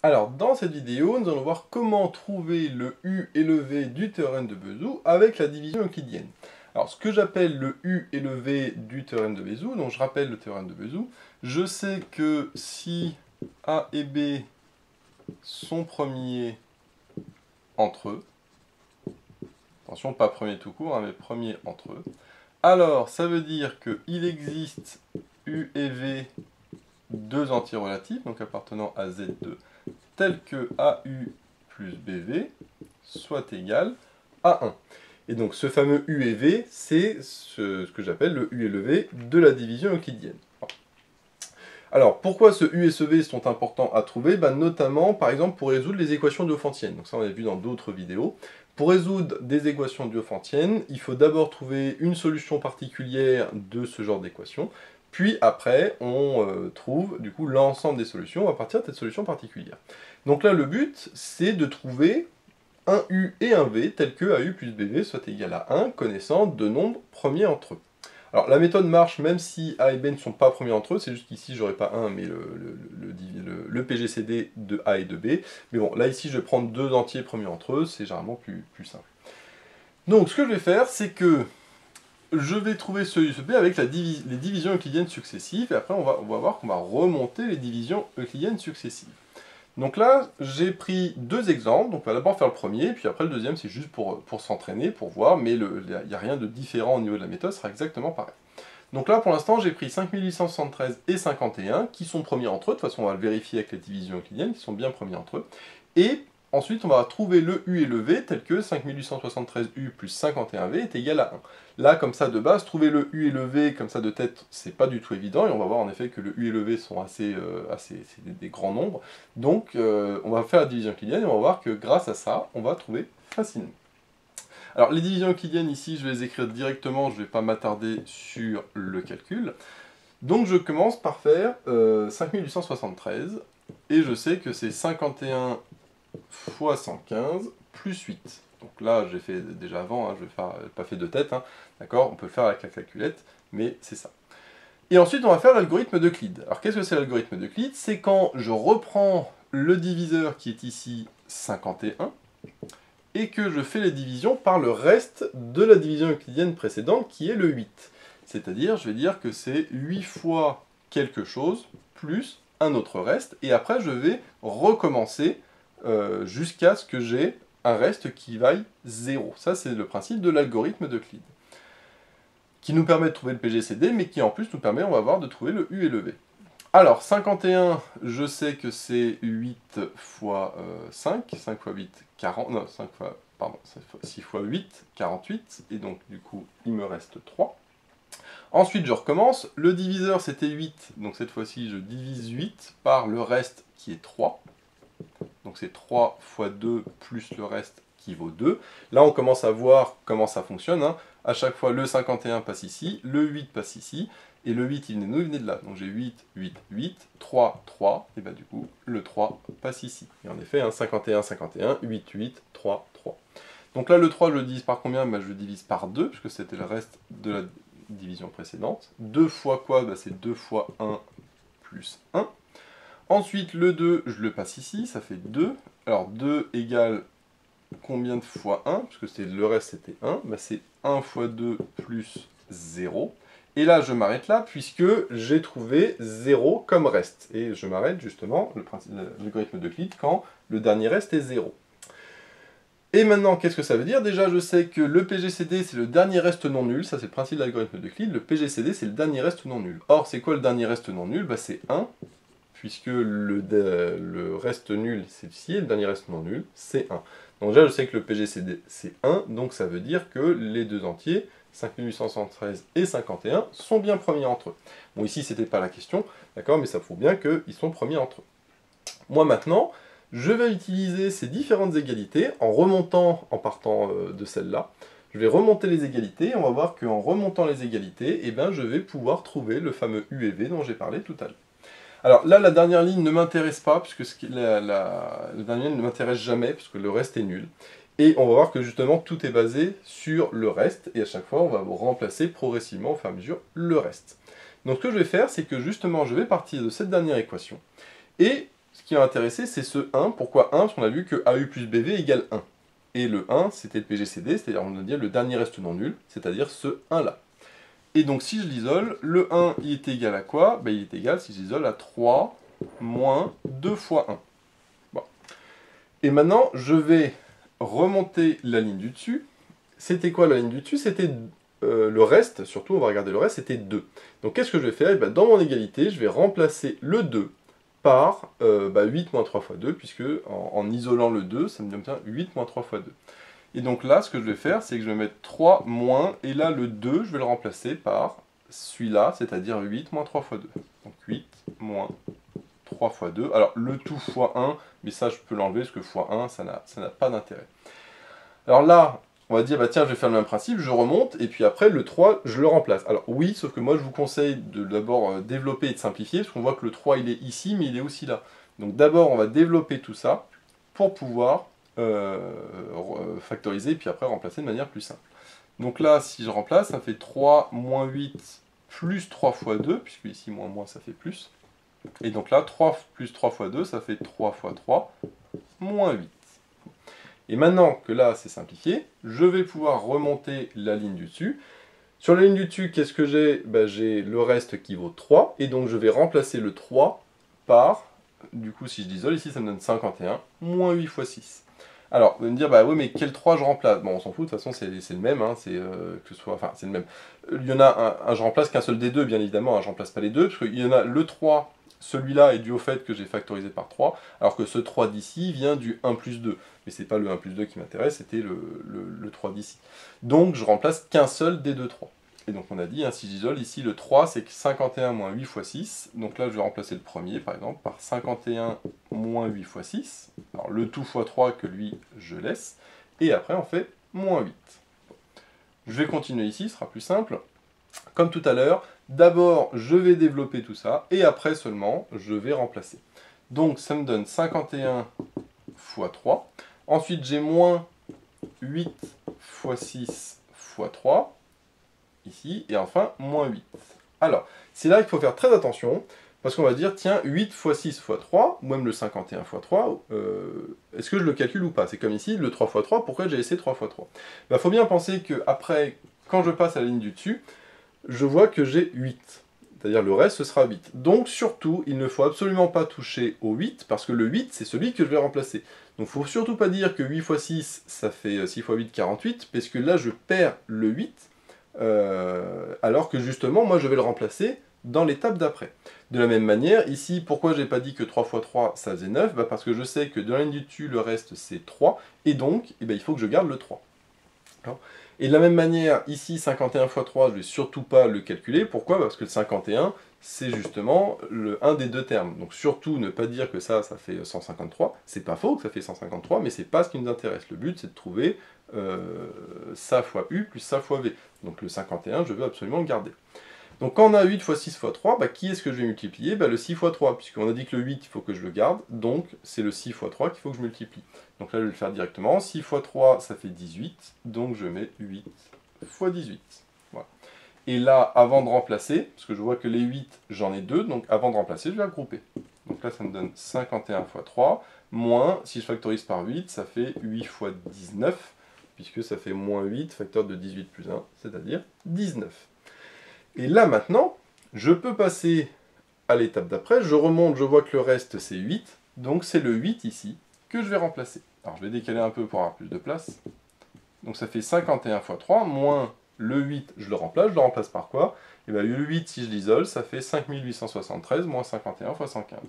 Alors, dans cette vidéo, nous allons voir comment trouver le U et le V du théorème de Bézout avec la division euclidienne. Alors, ce que j'appelle le U et le V du théorème de Bézout, donc je rappelle le théorème de Bézout, je sais que si A et B sont premiers entre eux, attention, pas premiers tout court, hein, mais premiers entre eux, alors ça veut dire qu'il existe U et V deux entiers relatifs, donc appartenant à Z2, tel que AU plus BV soit égal à 1. Et donc ce fameux U et V, c'est ce que j'appelle le U et le V de la division euclidienne. Alors, pourquoi ce U et ce V sont importants à trouver? Notamment, par exemple, pour résoudre les équations diophantiennes. Donc ça, on l'a vu dans d'autres vidéos. Pour résoudre des équations diophantiennes, il faut d'abord trouver une solution particulière de ce genre d'équation. Puis après, on trouve du coup l'ensemble des solutions à partir de cette solution particulière. Donc là, le but, c'est de trouver un U et un V tel que AU plus BV soit égal à 1, connaissant deux nombres premiers entre eux. Alors la méthode marche même si A et B ne sont pas premiers entre eux, c'est juste qu'ici j'aurais pas 1 mais le PGCD de A et de B. Mais bon, là ici je vais prendre deux entiers premiers entre eux, c'est généralement plus simple. Donc ce que je vais faire, c'est que je vais trouver ce U et ce B avec les divisions euclidiennes successives, et après on va voir qu'on va remonter les divisions euclidiennes successives. Donc là, j'ai pris deux exemples, donc on va d'abord faire le premier, puis après le deuxième, c'est juste pour s'entraîner, pour voir, mais il n'y a rien de différent au niveau de la méthode, ce sera exactement pareil. Donc là, pour l'instant, j'ai pris 5873 et 51, qui sont premiers entre eux, de toute façon, on va le vérifier avec les divisions euclidiennes, qui sont bien premiers entre eux, et ensuite, on va trouver le U et le V, tel que 5873U plus 51V est égal à 1. Là, comme ça, de base, trouver le U et le V, comme ça, de tête, c'est pas du tout évident, et on va voir en effet que le U et le V sont c'est des grands nombres. Donc, on va faire la division euclidienne, et on va voir que grâce à ça, on va trouver facilement. Alors, les divisions euclidiennes, ici, je vais les écrire directement, je ne vais pas m'attarder sur le calcul. Donc, je commence par faire 5873, et je sais que c'est 51 fois 115 plus 8. Donc là, j'ai fait déjà avant, hein, je n'ai pas fait de tête, hein, d'accord? On peut le faire avec la calculette, mais c'est ça. Et ensuite, on va faire l'algorithme d'Euclide. Alors, qu'est-ce que c'est l'algorithme d'Euclide? C'est quand je reprends le diviseur qui est ici 51, et que je fais les divisions par le reste de la division euclidienne précédente, qui est le 8. C'est-à-dire, je vais dire que c'est 8 fois quelque chose, plus un autre reste, et après, je vais recommencer jusqu'à ce que j'ai un reste qui vaille 0. Ça, c'est le principe de l'algorithme d'Euclide, qui nous permet de trouver le PGCD, mais qui en plus nous permet, on va voir, de trouver le U et le V. Alors, 51, je sais que c'est 8 fois 5, 5 fois 8, 40, non, 5 fois, pardon, 6 fois 8, 48, et donc du coup, il me reste 3. Ensuite, je recommence, le diviseur c'était 8, donc cette fois-ci, je divise 8 par le reste qui est 3. Donc c'est 3 fois 2 plus le reste qui vaut 2. Là, on commence à voir comment ça fonctionne, hein. À chaque fois, le 51 passe ici, le 8 passe ici, et le 8, il venait de là. Donc j'ai 8, 8, 8, 3, 3, et bien du coup, le 3 passe ici. Et en effet, hein, 51, 51, 8, 8, 3, 3. Donc là, le 3, je le divise par combien? Je le divise par 2, puisque c'était le reste de la division précédente. 2 fois quoi? C'est 2 fois 1 plus 1. Ensuite, le 2, je le passe ici, ça fait 2. Alors, 2 égale combien de fois 1? Puisque le reste, c'était 1. C'est 1 fois 2 plus 0. Et là, je m'arrête là, puisque j'ai trouvé 0 comme reste. Et je m'arrête justement, l'algorithme d'Euclide, quand le dernier reste est 0. Et maintenant, qu'est-ce que ça veut dire? Déjà, je sais que le PGCD, c'est le dernier reste non nul. Ça, c'est le principe de l'algorithme d'Euclide. Le PGCD, c'est le dernier reste non nul. Or, c'est quoi le dernier reste non nul? C'est 1. Puisque le reste nul, c'est ici, et le dernier reste non nul, c'est 1. Donc déjà, je sais que le PGCD, c'est 1, donc ça veut dire que les deux entiers, 5873 et 51, sont bien premiers entre eux. Bon, ici, c'était pas la question, d'accord, mais ça prouve bien qu'ils sont premiers entre eux. Moi, maintenant, je vais utiliser ces différentes égalités en remontant, en partant de celle-là. Je vais remonter les égalités, et on va voir qu'en remontant les égalités, je vais pouvoir trouver le fameux U et V dont j'ai parlé tout à l'heure. Alors là, la dernière ligne ne m'intéresse pas, puisque la dernière ligne ne m'intéresse jamais, puisque le reste est nul. Et on va voir que justement, tout est basé sur le reste, et à chaque fois, on va remplacer progressivement, au fur et à mesure, le reste. Donc ce que je vais faire, c'est que justement, je vais partir de cette dernière équation, et ce qui va intéresser, c'est ce 1. Pourquoi 1? Parce qu'on a vu que AU plus BV égale 1. Et le 1, c'était le PGCD, c'est-à-dire on va dire le dernier reste non nul, c'est-à-dire ce 1-là. Et donc si je l'isole, le 1, il est égal à quoi? Ben, il est égal, si j'isole, à 3 moins 2 fois 1. Bon. Et maintenant, je vais remonter la ligne du dessus. C'était quoi la ligne du dessus? C'était le reste, surtout on va regarder le reste, c'était 2. Donc qu'est-ce que je vais faire? Eh ben, dans mon égalité, je vais remplacer le 2 par 8 moins 3 fois 2, puisque en isolant le 2, ça me donne 8 moins 3 fois 2. Et donc là, ce que je vais faire, c'est que je vais mettre 3 moins, et là, le 2, je vais le remplacer par celui-là, c'est-à-dire 8 moins 3 fois 2. Donc 8 moins 3 fois 2. Alors, le tout fois 1, mais ça, je peux l'enlever, parce que fois 1, ça n'a pas d'intérêt. Alors là, on va dire, bah tiens, je vais faire le même principe, je remonte, et puis après, le 3, je le remplace. Alors oui, sauf que moi, je vous conseille de d'abord développer et de simplifier, parce qu'on voit que le 3, il est ici, mais il est aussi là. Donc d'abord, on va développer tout ça, pour pouvoir factoriser, puis après remplacer de manière plus simple. Donc là, si je remplace, ça fait 3 moins 8 plus 3 fois 2, puisque ici, moins moins, ça fait plus. Et donc là, 3 plus 3 fois 2, ça fait 3 fois 3, moins 8. Et maintenant que là, c'est simplifié, je vais pouvoir remonter la ligne du dessus. Sur la ligne du dessus, qu'est-ce que j'ai? Ben, j'ai le reste qui vaut 3, et donc je vais remplacer le 3 par, du coup, si je l'isole, ici, ça me donne 51, moins 8 fois 6. Alors, vous allez me dire, bah oui, mais quel 3 je remplace? Bon, on s'en fout, de toute façon, c'est le même, hein, c'est que ce soit, enfin, c'est le même. Il y en a un, je remplace qu'un seul des deux, bien évidemment, hein, je remplace pas les deux, parce qu'il y en a le 3, celui-là est dû au fait que j'ai factorisé par 3, alors que ce 3 d'ici vient du 1 plus 2. Mais c'est pas le 1 plus 2 qui m'intéresse, c'était le 3 d'ici. Donc, je remplace qu'un seul des deux 3. Et donc on a dit, hein, si j'isole, ici le 3 c'est 51 moins 8 fois 6, donc là je vais remplacer le premier par exemple par 51 moins 8 fois 6, alors le tout fois 3 que lui je laisse, et après on fait moins 8. Je vais continuer ici, ce sera plus simple. Comme tout à l'heure, d'abord je vais développer tout ça, et après seulement je vais remplacer. Donc ça me donne 51 fois 3, ensuite j'ai moins 8 fois 6 fois 3, ici, et enfin, moins 8. Alors, c'est là qu'il faut faire très attention, parce qu'on va dire, tiens, 8 fois 6 fois 3, ou même le 51 fois 3, est-ce que je le calcule ou pas? C'est comme ici, le 3 fois 3, pourquoi j'ai laissé 3 fois 3? Il faut bien penser que après, quand je passe à la ligne du dessus, je vois que j'ai 8. C'est-à-dire le reste, ce sera 8. Donc surtout, il ne faut absolument pas toucher au 8, parce que le 8, c'est celui que je vais remplacer. Donc il ne faut surtout pas dire que 8 fois 6, ça fait 6 fois 8, 48, parce que là, je perds le 8, alors que justement, moi, je vais le remplacer dans l'étape d'après. De la même manière, ici, pourquoi j'ai pas dit que 3 fois 3, ça faisait 9? Parce que je sais que dans la ligne du dessus, le reste, c'est 3, et donc, il faut que je garde le 3. Et de la même manière, ici, 51 fois 3, je ne vais surtout pas le calculer. Pourquoi? Parce que le 51, c'est justement un des deux termes. Donc surtout, ne pas dire que ça fait 153. C'est pas faux que ça fait 153, mais c'est pas ce qui nous intéresse. Le but, c'est de trouver ça fois U plus ça fois V. Donc le 51, je veux absolument le garder. Donc quand on a 8 fois 6 fois 3, qui est-ce que je vais multiplier? Le 6 fois 3, puisqu'on a dit que le 8, il faut que je le garde, donc c'est le 6 fois 3 qu'il faut que je multiplie. Donc là, je vais le faire directement. 6 fois 3, ça fait 18, donc je mets 8 fois 18. Voilà. Et là, avant de remplacer, parce que je vois que les 8, j'en ai 2, donc avant de remplacer, je vais regrouper. Donc là, ça me donne 51 fois 3, moins, si je factorise par 8, ça fait 8 fois 19, puisque ça fait moins 8, facteur de 18 plus 1, c'est-à-dire 19. Et là, maintenant, je peux passer à l'étape d'après, je remonte, je vois que le reste, c'est 8, donc c'est le 8 ici que je vais remplacer. Alors, je vais décaler un peu pour avoir plus de place. Donc, ça fait 51 fois 3, moins le 8, je le remplace par quoi? Et bien, le 8, si je l'isole, ça fait 5873 moins 51 fois 115.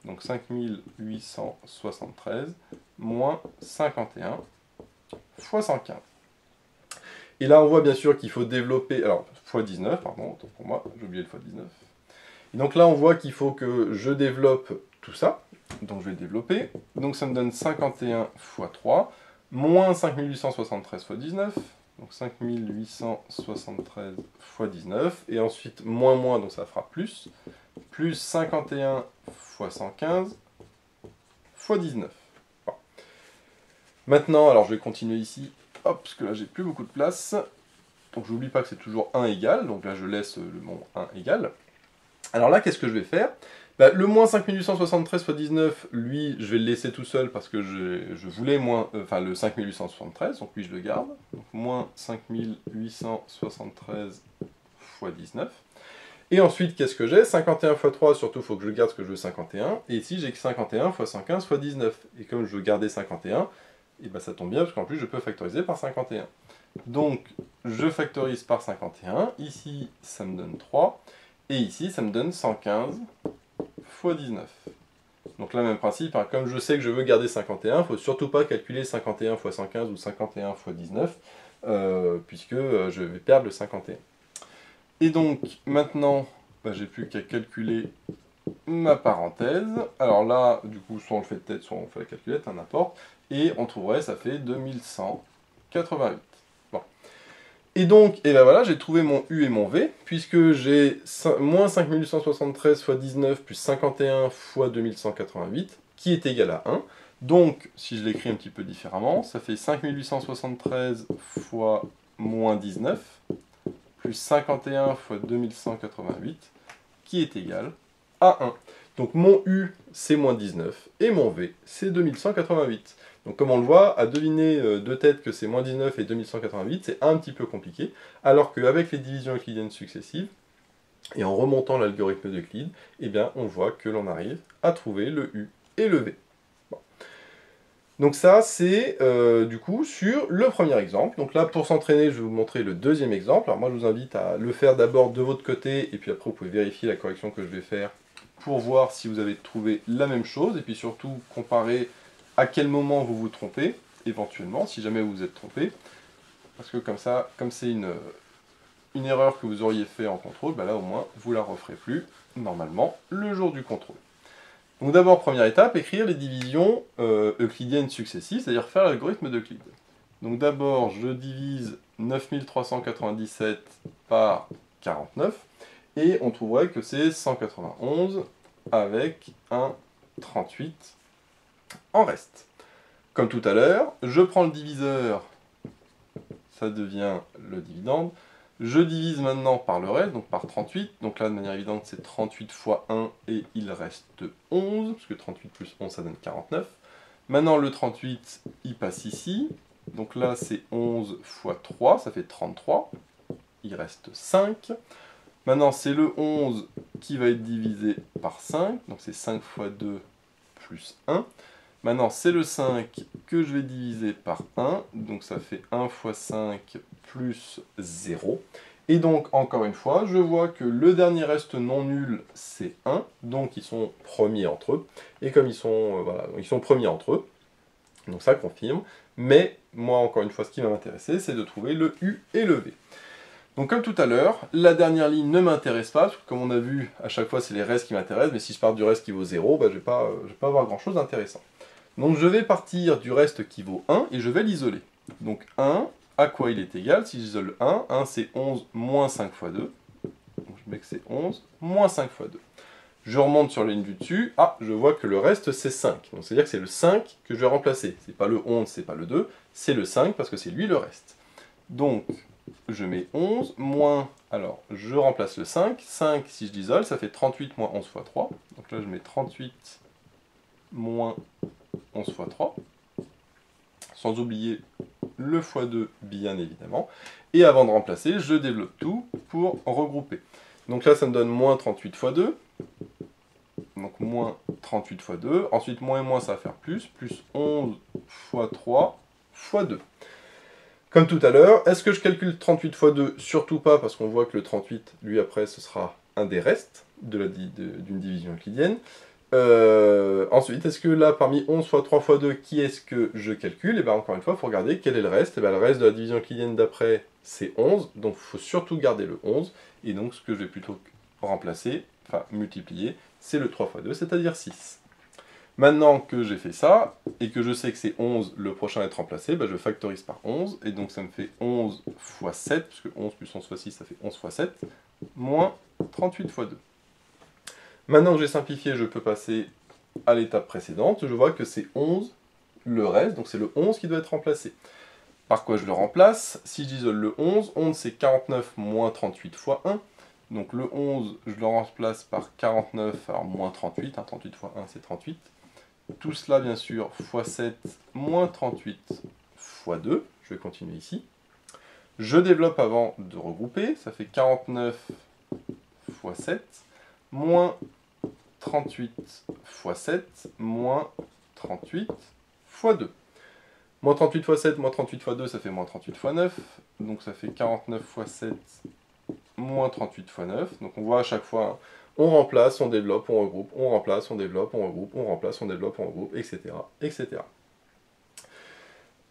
Donc, 5873 moins 51 fois 115. Et là, on voit bien sûr qu'il faut développer, alors, fois 19, pardon, autant pour moi, j'ai oublié le fois 19. Et donc là, on voit qu'il faut que je développe tout ça. Donc je vais le développer. Donc ça me donne 51 fois 3, moins 5873 fois 19. Donc 5873 fois 19. Et ensuite, moins moins, donc ça fera plus. Plus 51 fois 115 fois 19. Bon. Maintenant, alors je vais continuer ici. Hop, parce que là, j'ai plus beaucoup de place. Donc je n'oublie pas que c'est toujours 1 égal. Donc là, je laisse mon 1 égal. Alors là, qu'est-ce que je vais faire? Bah, le moins 5873 fois 19, lui, je vais le laisser tout seul parce que je voulais le 5873, donc lui je le garde. Donc moins 5873 fois 19. Et ensuite, qu'est-ce que j'ai? 51 fois 3, surtout, il faut que je garde ce que je veux, 51. Et ici, j'ai que 51 fois 115 fois 19. Et comme je veux garder 51, et ben ça tombe bien, parce qu'en plus, je peux factoriser par 51. Donc, je factorise par 51. Ici, ça me donne 3. Et ici, ça me donne 115 fois 19. Donc là, même principe, hein, comme je sais que je veux garder 51, il ne faut surtout pas calculer 51 fois 115 ou 51 fois 19, puisque je vais perdre le 51. Et donc, maintenant, bah, j'ai plus qu'à calculer ma parenthèse. Alors là, du coup, soit on le fait de tête, soit on fait la calculette, n'importe. Et on trouverait, ça fait 2188. Bon. Et donc, et ben voilà, j'ai trouvé mon U et mon V, puisque j'ai moins 5873 fois 19 plus 51 fois 2188, qui est égal à 1. Donc, si je l'écris un petit peu différemment, ça fait 5873 fois moins 19, plus 51 fois 2188, qui est égal à 1. Donc mon U, c'est moins 19, et mon V, c'est 2188. Donc comme on le voit, à deviner de tête que c'est moins 19 et 2188, c'est un petit peu compliqué, alors qu'avec les divisions euclidiennes successives, et en remontant l'algorithme d'Euclide, eh bien on voit que l'on arrive à trouver le U et le V. Bon. Donc ça, c'est du coup sur le premier exemple. Donc là, pour s'entraîner, je vais vous montrer le deuxième exemple. Alors moi, je vous invite à le faire d'abord de votre côté, et puis après, vous pouvez vérifier la correction que je vais faire pour voir si vous avez trouvé la même chose, et puis surtout comparer à quel moment vous vous trompez, éventuellement, si jamais vous vous êtes trompé. Parce que comme ça, comme c'est une erreur que vous auriez fait en contrôle, bah là au moins, vous la referez plus, normalement, le jour du contrôle. Donc d'abord, première étape, écrire les divisions euclidiennes successives, c'est-à-dire faire l'algorithme d'Euclide. Donc d'abord, je divise 9397 par 49, et on trouverait que c'est 191 avec un 38 en reste. Comme tout à l'heure, je prends le diviseur, ça devient le dividende. Je divise maintenant par le reste, donc par 38. Donc là, de manière évidente, c'est 38 fois 1 et il reste 11, parce que 38 plus 11, ça donne 49. Maintenant, le 38, il passe ici. Donc là, c'est 11 fois 3, ça fait 33. Il reste 5. Maintenant, c'est le 11 qui va être divisé par 5. Donc c'est 5 fois 2 plus 1. Maintenant, c'est le 5 que je vais diviser par 1. Donc ça fait 1 fois 5 plus 0. Et donc, encore une fois, je vois que le dernier reste non nul, c'est 1. Donc ils sont premiers entre eux. Et comme ils sont, voilà, ils sont premiers entre eux, donc ça confirme. Mais moi, encore une fois, ce qui va m'intéresser, c'est de trouver le U et le V. Donc comme tout à l'heure, la dernière ligne ne m'intéresse pas, parce que comme on a vu, à chaque fois c'est les restes qui m'intéressent, mais si je pars du reste qui vaut 0, bah, je ne vais pas avoir grand chose d'intéressant. Donc je vais partir du reste qui vaut 1, et je vais l'isoler. Donc 1, à quoi il est égal? Si j'isole 1, 1 c'est 11 moins 5 fois 2. Donc je mets que c'est 11 moins 5 fois 2. Je remonte sur la ligne du dessus, ah, je vois que le reste c'est 5. Donc c'est-à-dire que c'est le 5 que je vais remplacer. C'est pas le 11, c'est pas le 2, c'est le 5 parce que c'est lui le reste. Donc je mets 11 moins, alors je remplace le 5, 5 si je l'isole, ça fait 38 moins 11 fois 3, donc là je mets 38 moins 11 fois 3, sans oublier le fois 2 bien évidemment, et avant de remplacer, je développe tout pour regrouper. Donc là ça me donne moins 38 fois 2, donc moins 38 fois 2, ensuite moins et moins ça va faire plus 11 fois 3 fois 2. Comme tout à l'heure, est-ce que je calcule 38 fois 2? Surtout pas, parce qu'on voit que le 38, lui, après, ce sera un des restes d'une division euclidienne. Ensuite, est-ce que là, parmi 11 fois 3 fois 2, qui est-ce que je calcule? Et bien, encore une fois, il faut regarder quel est le reste. Et bien, le reste de la division euclidienne d'après, c'est 11. Donc, il faut surtout garder le 11. Et donc, ce que je vais plutôt remplacer, enfin, multiplier, c'est le 3 fois 2, c'est-à-dire 6. Maintenant que j'ai fait ça, et que je sais que c'est 11, le prochain à être remplacé, bah je factorise par 11, et donc ça me fait 11 fois 7, puisque 11 plus 11 fois 6, ça fait 11 fois 7, moins 38 fois 2. Maintenant que j'ai simplifié, je peux passer à l'étape précédente, je vois que c'est 11 le reste, donc c'est le 11 qui doit être remplacé. Par quoi je le remplace? Si j'isole le 11, 11 c'est 49 moins 38 fois 1, Donc le 11, je le remplace par 49, alors moins 38, 38 fois 1 c'est 38. Tout cela bien sûr fois 7 moins 38 fois 2, je vais continuer ici. Je développe avant de regrouper, ça fait 49 fois 7, moins 38 fois 7, moins 38 fois 2. Moins 38 fois 7, moins 38 fois 2, ça fait moins 38 fois 9. Donc ça fait 49 fois 7, moins 38 fois 9. Donc on voit à chaque fois, on remplace, on développe, on regroupe, on remplace, on développe, on regroupe, on remplace, on développe, on regroupe, etc. etc.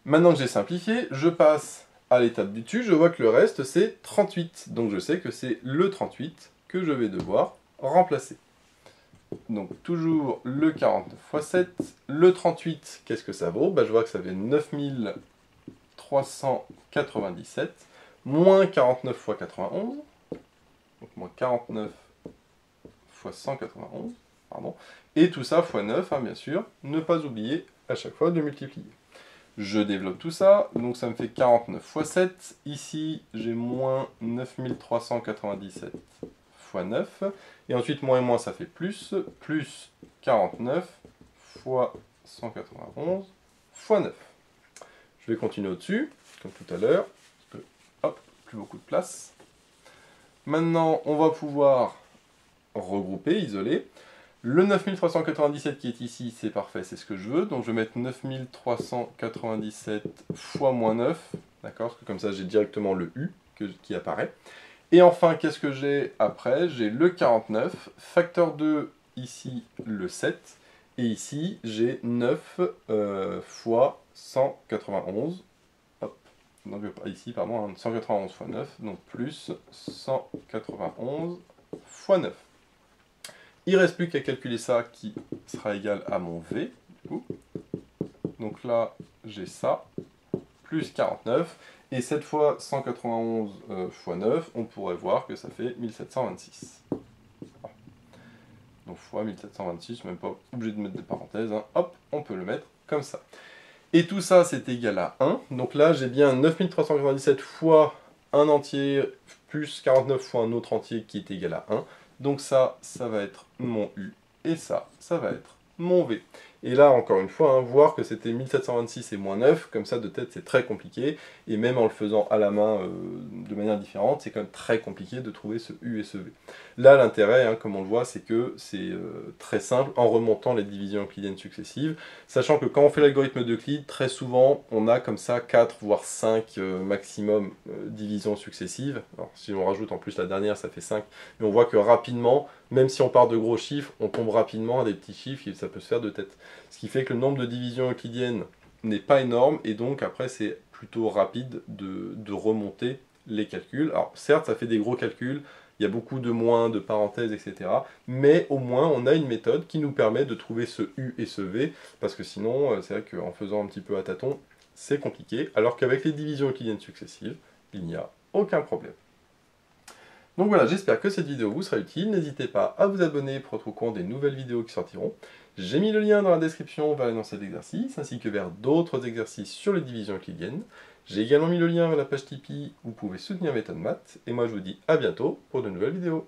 Maintenant que j'ai simplifié, je passe à l'étape du dessus, je vois que le reste c'est 38. Donc je sais que c'est le 38 que je vais devoir remplacer. Donc toujours le 49 fois 7. Le 38, qu'est-ce que ça vaut? Je vois que ça fait 9397, moins 49 fois 91, donc moins 49 fois 191, pardon, et tout ça fois 9, bien sûr, ne pas oublier à chaque fois de multiplier. Je développe tout ça, donc ça me fait 49 fois 7, ici j'ai moins 9397 fois 9, et ensuite moins et moins ça fait plus 49 fois 191 fois 9. Je vais continuer au-dessus, comme tout à l'heure, parce que, hop, plus beaucoup de place. Maintenant, on va pouvoir regrouper, isoler. Le 9397 qui est ici, c'est parfait, c'est ce que je veux. Donc je vais mettre 9397 fois moins 9, d'accord? Parce que comme ça, j'ai directement le U qui apparaît. Et enfin, qu'est-ce que j'ai après? J'ai le 49, facteur 2, ici le 7, et ici j'ai 9 fois 191, hop, donc ici, pardon, 191 fois 9, donc plus 191 fois 9. Il ne reste plus qu'à calculer ça qui sera égal à mon V, du coup. Donc là, j'ai ça, plus 49. Et cette fois, 191 fois 9, on pourrait voir que ça fait 1726. Voilà. Donc fois 1726, même pas obligé de mettre des parenthèses. Hop, on peut le mettre comme ça. Et tout ça, c'est égal à 1. Donc là, j'ai bien 9397 fois un entier, plus 49 fois un autre entier qui est égal à 1. Donc ça va être mon U. Et ça va être mon V. Et là, encore une fois, voir que c'était 1726 et moins 9, comme ça de tête c'est très compliqué, et même en le faisant à la main de manière différente, c'est quand même très compliqué de trouver ce U et ce V. Là, l'intérêt, comme on le voit, c'est que c'est très simple en remontant les divisions euclidiennes successives, sachant que quand on fait l'algorithme d'Euclide, très souvent, on a comme ça 4 voire 5 maximum divisions successives. Alors, si on rajoute en plus la dernière, ça fait 5, mais on voit que rapidement, même si on part de gros chiffres, on tombe rapidement à des petits chiffres et ça peut se faire de tête. Ce qui fait que le nombre de divisions euclidiennes n'est pas énorme et donc après c'est plutôt rapide de remonter les calculs. Alors certes ça fait des gros calculs, il y a beaucoup de moins, de parenthèses, etc. Mais au moins on a une méthode qui nous permet de trouver ce U et ce V, parce que sinon c'est vrai qu'en faisant un petit peu à tâtons, c'est compliqué, alors qu'avec les divisions euclidiennes successives, il n'y a aucun problème. Donc voilà, j'espère que cette vidéo vous sera utile. N'hésitez pas à vous abonner pour être au courant des nouvelles vidéos qui sortiront. J'ai mis le lien dans la description vers l'énoncé d'exercice, ainsi que vers d'autres exercices sur les divisions euclidiennes. J'ai également mis le lien vers la page Tipeee où vous pouvez soutenir Méthode Maths. Et moi je vous dis à bientôt pour de nouvelles vidéos.